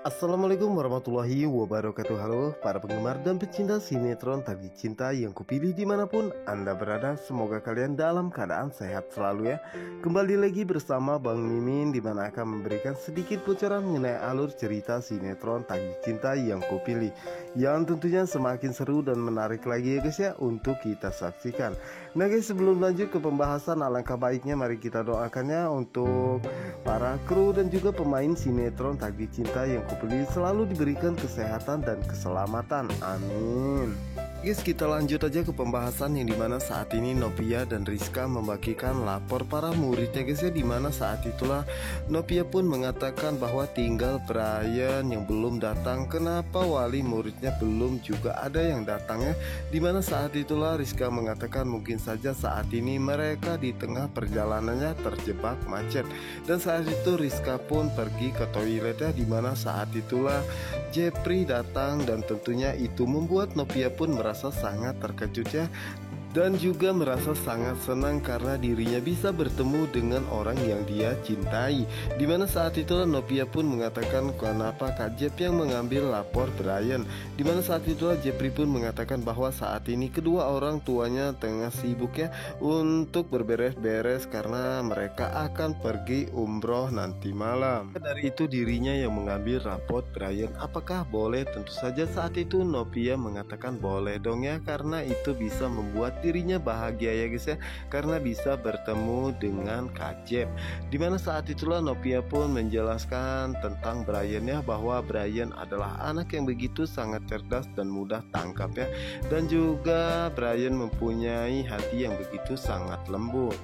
Assalamualaikum warahmatullahi wabarakatuh. Halo para penggemar dan pecinta sinetron Tagih Cinta yang kupilih dimanapun Anda berada. Semoga kalian dalam keadaan sehat selalu ya. Kembali lagi bersama Bang Mimin, dimana akan memberikan sedikit bocoran mengenai alur cerita sinetron Tagih Cinta yang kupilih, yang tentunya semakin seru dan menarik lagi ya guys ya untuk kita saksikan. Nah guys, sebelum lanjut ke pembahasan, alangkah baiknya mari kita doakannya untuk para kru dan juga pemain sinetron Tagih Cinta yang kupilih selalu diberikan kesehatan dan keselamatan. Amin. Guys, kita lanjut aja ke pembahasan yang dimana saat ini Novia dan Rizka membagikan lapor para muridnya guys ya, dimana saat itulah Novia pun mengatakan bahwa tinggal Brian yang belum datang. Kenapa wali muridnya belum juga ada yang datang ya? Dimana saat itulah Rizka mengatakan mungkin saja saat ini mereka di tengah perjalanannya terjebak macet. Dan saat itu Rizka pun pergi ke toilet ya, dimana saat itulah Jepri datang dan tentunya itu membuat Novia pun merasa sangat terkejut ya, dan juga merasa sangat senang karena dirinya bisa bertemu dengan orang yang dia cintai. Dimana saat itu Novia pun mengatakan kenapa Kak Jep yang mengambil lapor Brian. Dimana saat itu Jepri pun mengatakan bahwa saat ini kedua orang tuanya tengah sibuk ya untuk berberes-beres karena mereka akan pergi umroh nanti malam. Dari itu dirinya yang mengambil rapot Brian. Apakah boleh? Tentu saja saat itu Novia mengatakan boleh dong ya, karena itu bisa membuat dirinya bahagia ya guys ya, karena bisa bertemu dengan Kak Jep. Dimana saat itulah Novia pun menjelaskan tentang Brian ya, bahwa Brian adalah anak yang begitu sangat cerdas dan mudah tangkap ya, dan juga Brian mempunyai hati yang begitu sangat lembut.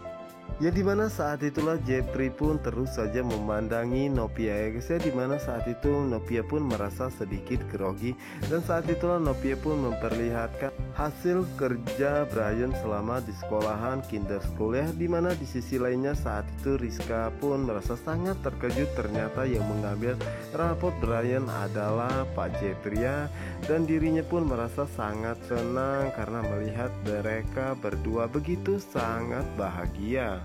Ya, dimana saat itulah Jepri pun terus saja memandangi Novia ya guys ya, dimana saat itu Novia pun merasa sedikit grogi. Dan saat itulah Novia pun memperlihatkan hasil kerja Brian selama di sekolahan kinder school ya, dimana di sisi lainnya saat itu Rizka pun merasa sangat terkejut, ternyata yang mengambil rapot Brian adalah Pak Jepri ya. Dan dirinya pun merasa sangat senang karena melihat mereka berdua begitu sangat bahagia.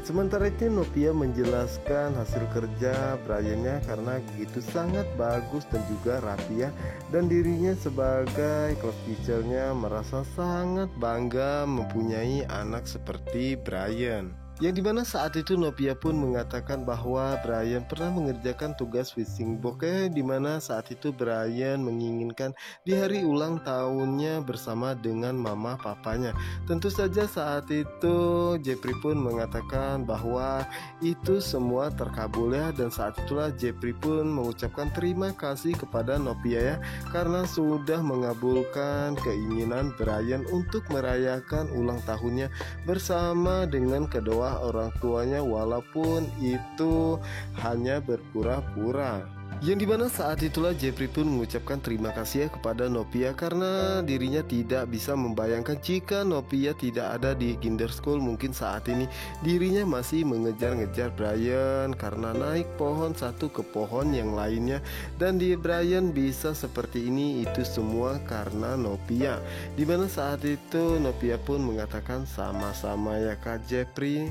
Sementara itu Novia menjelaskan hasil kerja Briannya karena begitu sangat bagus dan juga rapi ya, dan dirinya sebagai class teachernya merasa sangat bangga mempunyai anak seperti Brian. Yang dimana saat itu Novia pun mengatakan bahwa Brian pernah mengerjakan tugas fishing box ya, dimana saat itu Brian menginginkan di hari ulang tahunnya bersama dengan mama papanya. Tentu saja saat itu Jepri pun mengatakan bahwa itu semua terkabul ya, dan saat itulah Jepri pun mengucapkan terima kasih kepada Novia ya, karena sudah mengabulkan keinginan Brian untuk merayakan ulang tahunnya bersama dengan kedua orang tuanya, walaupun itu hanya berpura-pura. Yang dimana saat itulah Jepri pun mengucapkan terima kasih ya kepada Novia, karena dirinya tidak bisa membayangkan jika Novia tidak ada di kinder school, mungkin saat ini dirinya masih mengejar-ngejar Brian karena naik pohon satu ke pohon yang lainnya. Dan di Brian bisa seperti ini itu semua karena Novia. Dimana saat itu Novia pun mengatakan sama-sama ya Kak Jepri.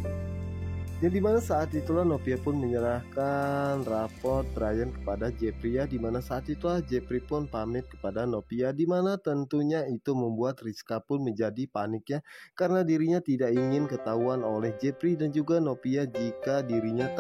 Yang dimana saat itulah Novia pun menyerahkan raport Brian kepada Jepri ya, dimana saat itulah Jepri pun pamit kepada Novia, dimana tentunya itu membuat Rizka pun menjadi panik ya, karena dirinya tidak ingin ketahuan oleh Jepri dan juga Novia jika dirinya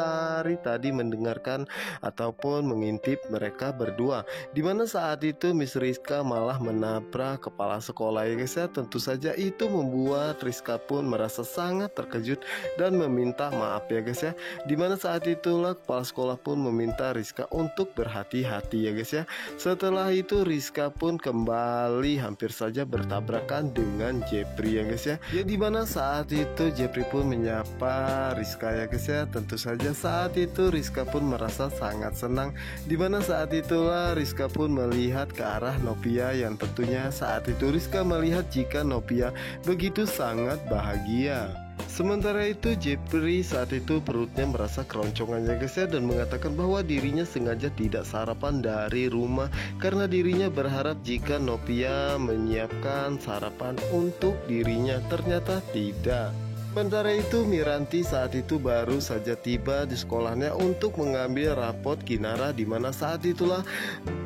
tadi mendengarkan ataupun mengintip mereka berdua. Dimana saat itu Miss Rizka malah menabrak kepala sekolah ya guys ya. Tentu saja itu membuat Rizka pun merasa sangat terkejut dan meminta maaf ya guys ya. Dimana saat itulah kepala sekolah pun meminta Rizka untuk berhati-hati ya guys ya. Setelah itu Rizka pun kembali hampir saja bertabrakan dengan Jepri ya guys ya. Ya, dimana saat itu Jepri pun menyapa Rizka ya guys ya. Tentu saja saat itu Rizka pun merasa sangat senang, dimana saat itulah Rizka pun melihat ke arah Novia, yang tentunya saat itu Rizka melihat jika Novia begitu sangat bahagia. Sementara itu Jepri saat itu perutnya merasa keroncongan ya guys ya, dan mengatakan bahwa dirinya sengaja tidak sarapan dari rumah karena dirinya berharap jika Novia menyiapkan sarapan untuk dirinya. Ternyata tidak. Sementara itu Miranti saat itu baru saja tiba di sekolahnya untuk mengambil rapot Kinara, di mana saat itulah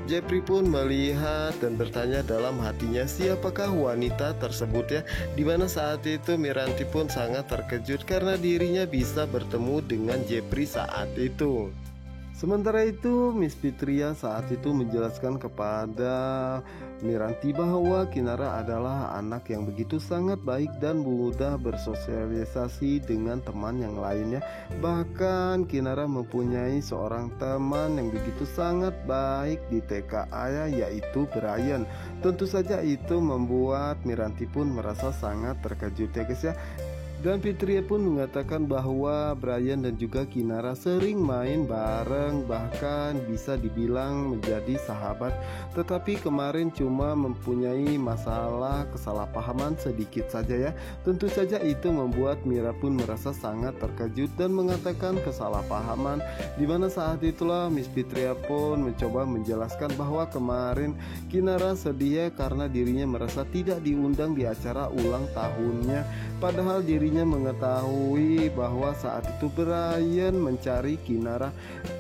Jepri pun melihat dan bertanya dalam hatinya siapakah wanita tersebut ya, di mana saat itu Miranti pun sangat terkejut karena dirinya bisa bertemu dengan Jepri saat itu. Sementara itu Miss Fitria saat itu menjelaskan kepada Miranti bahwa Kinara adalah anak yang begitu sangat baik dan mudah bersosialisasi dengan teman yang lainnya. Bahkan Kinara mempunyai seorang teman yang begitu sangat baik di TK ayah, yaitu Brian. Tentu saja itu membuat Miranti pun merasa sangat terkejut ya guys ya. Dan Fitria pun mengatakan bahwa Brian dan juga Kinara sering main bareng, bahkan bisa dibilang menjadi sahabat. Tetapi kemarin cuma mempunyai masalah kesalahpahaman sedikit saja ya. Tentu saja itu membuat Mira pun merasa sangat terkejut dan mengatakan kesalahpahaman, di mana saat itulah Miss Fitria pun mencoba menjelaskan bahwa kemarin Kinara sedih ya karena dirinya merasa tidak diundang di acara ulang tahunnya. Padahal dirinya mengetahui bahwa saat itu Brian mencari Kinara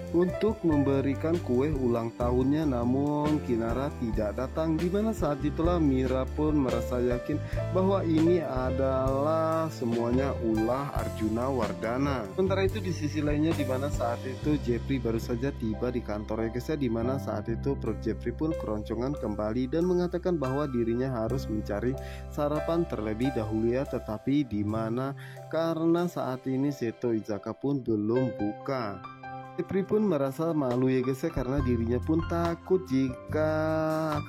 untuk memberikan kue ulang tahunnya, namun Kinara tidak datang, di mana saat itulah Mira pun merasa yakin bahwa ini adalah semuanya ulah Arjuna Wardana. Sementara itu di sisi lainnya, di mana saat itu Jepri baru saja tiba di kantornya guys ya, di mana saat itu perut Jepri pun keroncongan kembali dan mengatakan bahwa dirinya harus mencari sarapan terlebih dahulu ya, tetapi di mana karena saat ini Seto Izaka pun belum buka. Jepri pun merasa malu ya guys ya, karena dirinya pun takut jika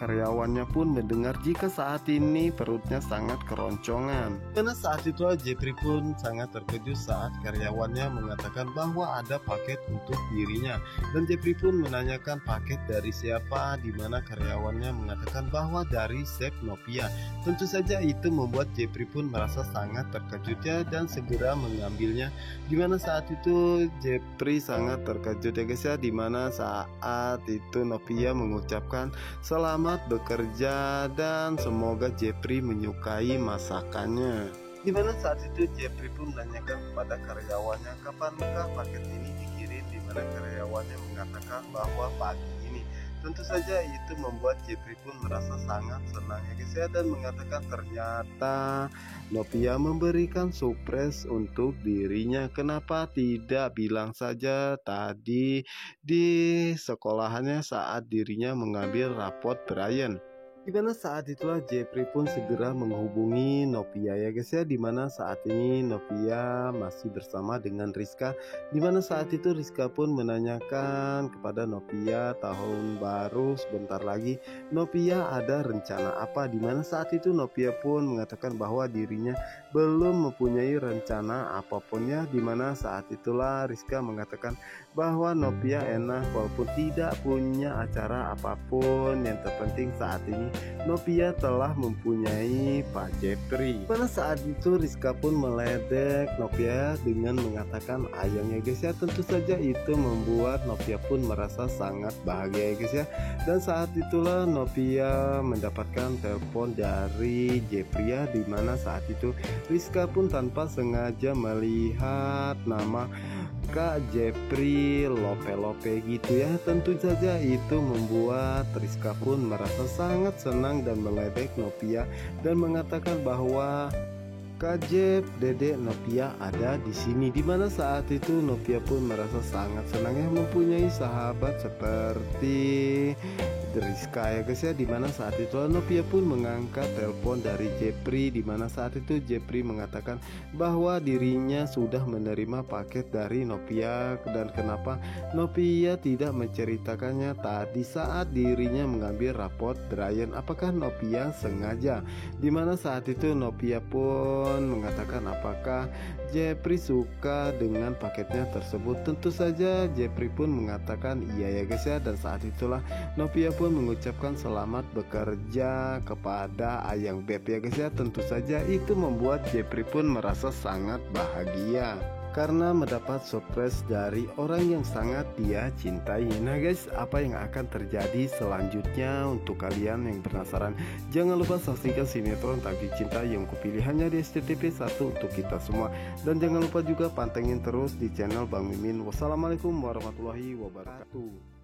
karyawannya pun mendengar jika saat ini perutnya sangat keroncongan. Karena saat itu Jepri pun sangat terkejut saat karyawannya mengatakan bahwa ada paket untuk dirinya, dan Jepri pun menanyakan paket dari siapa, di mana karyawannya mengatakan bahwa dari Chef Novia. Tentu saja itu membuat Jepri pun merasa sangat terkejut ya, dan segera mengambilnya, di mana saat itu Jepri sangat terkejut ya guys ya, dimana saat itu Novia mengucapkan selamat bekerja dan semoga Jepri menyukai masakannya. Dimana saat itu Jepri pun menanyakan kepada karyawannya kapankah paket ini dikirim, dimana karyawannya mengatakan bahwa pagi ini. Tentu saja itu membuat Jepri pun merasa sangat senang ya guys ya, dan mengatakan ternyata Novia memberikan surprise untuk dirinya. Kenapa tidak bilang saja tadi di sekolahannya saat dirinya mengambil rapot Brian. Dimana saat itulah Jepri pun segera menghubungi Novia ya guys ya, dimana saat ini Novia masih bersama dengan Rizka, dimana saat itu Rizka pun menanyakan kepada Novia tahun baru sebentar lagi, Novia ada rencana apa, dimana saat itu Novia pun mengatakan bahwa dirinya belum mempunyai rencana apapun ya, dimana saat itulah Rizka mengatakan bahwa Novia enak walaupun tidak punya acara apapun, yang terpenting saat ini Novia telah mempunyai Pak Jepri. Pada saat itu Rizka pun meledek Novia dengan mengatakan ayang ya guys ya. Tentu saja itu membuat Novia pun merasa sangat bahagia ya guys ya. Dan saat itulah Novia mendapatkan telepon dari Jepri ya, dimana saat itu Rizka pun tanpa sengaja melihat nama Kak Jepri Lope-Lope gitu ya. Tentu saja itu membuat Rizka pun merasa sangat senang dan meledek Novia dan mengatakan bahwa Kak Jep, Dedek Novia ada di sini. Dimana saat itu Novia pun merasa sangat senang ya mempunyai sahabat seperti Rizka ya guys ya, dimana saat itu Novia pun mengangkat telepon dari Jepri, dimana saat itu Jepri mengatakan bahwa dirinya sudah menerima paket dari Novia, dan kenapa Novia tidak menceritakannya tadi saat dirinya mengambil rapot Brian. Apakah Novia sengaja? Dimana saat itu Novia pun mengatakan apakah Jepri suka dengan paketnya tersebut. Tentu saja Jepri pun mengatakan iya ya guys ya, dan saat itulah Novia pun mengucapkan selamat bekerja kepada Ayang Beb ya guys ya. Tentu saja itu membuat Jepri pun merasa sangat bahagia. karena mendapat surprise dari orang yang sangat dia cintai. Nah guys, apa yang akan terjadi selanjutnya? Untuk kalian yang penasaran, jangan lupa saksikan sinetron Tagih Cinta yang kupilih hanya di SCTV 1 untuk kita semua. Dan jangan lupa juga pantengin terus di channel Bang Mimin. Wassalamualaikum warahmatullahi wabarakatuh.